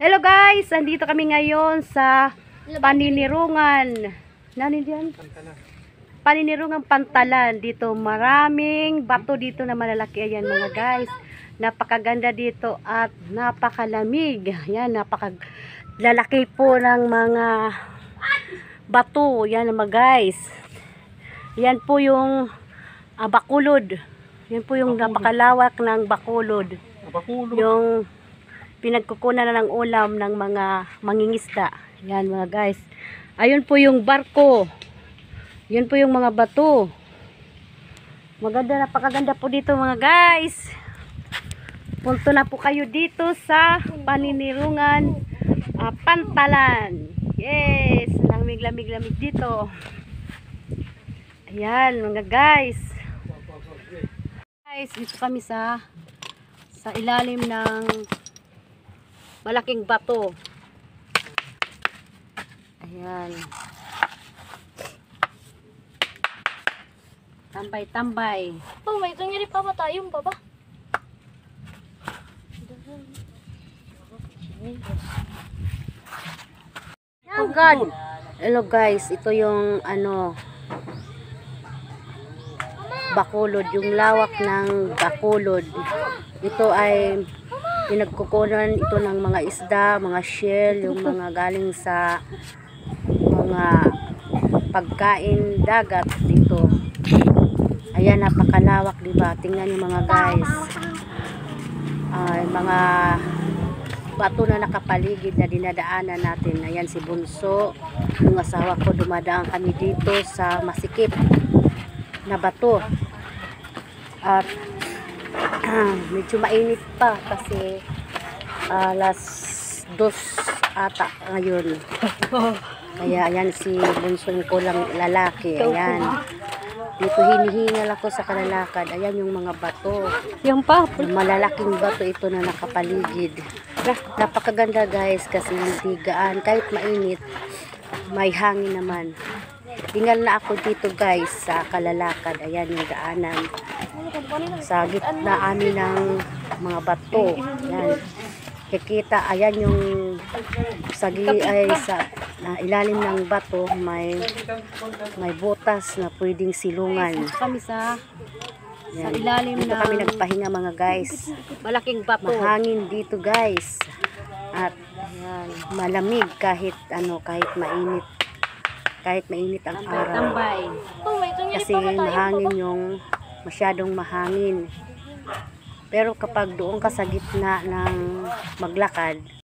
Hello guys, andito kami ngayon sa Paninirungan. Nani diyan? Paninirungan Pantalan. Dito maraming bato dito na malalaki. Ayan mga guys. Napakaganda dito at napakalamig. Ayan, napakalalaki po ng mga bato. Ayan mga guys. Yan po yung Bacolod. Yan po yung napakalawak ng Bacolod. Yung pinagkukunan na ng ulam ng mga mangingisda. Yan mga guys. Ayun po yung barko. Yun po yung mga bato. Maganda, napakaganda po dito mga guys. Punto na po kayo dito sa Paninirungan Pantalan. Yes, lamig dito. Ayan mga guys. Guys, dito kami sa ilalim ng malaking bato. Ayan. Tambay. Oh, may tungyari pa ba tayong baba? Oh God. Hello guys, ito yung Bacolod, yung lawak ng Bacolod. Ito ay pinagkukunan ito ng mga isda, mga shell, yung mga galing sa mga pagkain dagat dito. Ayan, napakalawak, diba? Tingnan niyo mga guys. Mga bato na nakapaligid na dinadaanan natin. Ayan si Bunso, yung asawa ko, dumadaan kami dito sa masikip na bato. At medyo mainit pa kasi alas 2 ata ngayon. Kaya ayan si Bunso ko lang lalaki. Ayan. Dito hinihingal ako sa kalalakad. Ayan yung mga bato. Yung pa. Malalaking bato ito na nakapaligid. Napakaganda guys kasi hindi gaan. Kahit mainit, may hangin naman. Tingal na ako dito guys sa kalalakad. Ayan yung daanan. Sa gitna amin ng mga bato. Ayan. Kikita, ayan yung sa ilalim ng bato may butas na pwedeng silungan. Kami sa ilalim dito kami nagpahinga mga guys. malaking bato. Mahangin dito guys. At ayan, malamig kahit mainit. Kahit mainit ang araw. Tambay. Oh, may tungyari Kasi pa ba tayong mahangin baba? yung masyadong mahangin. Pero kapag doon ka sa gitna ng maglakad,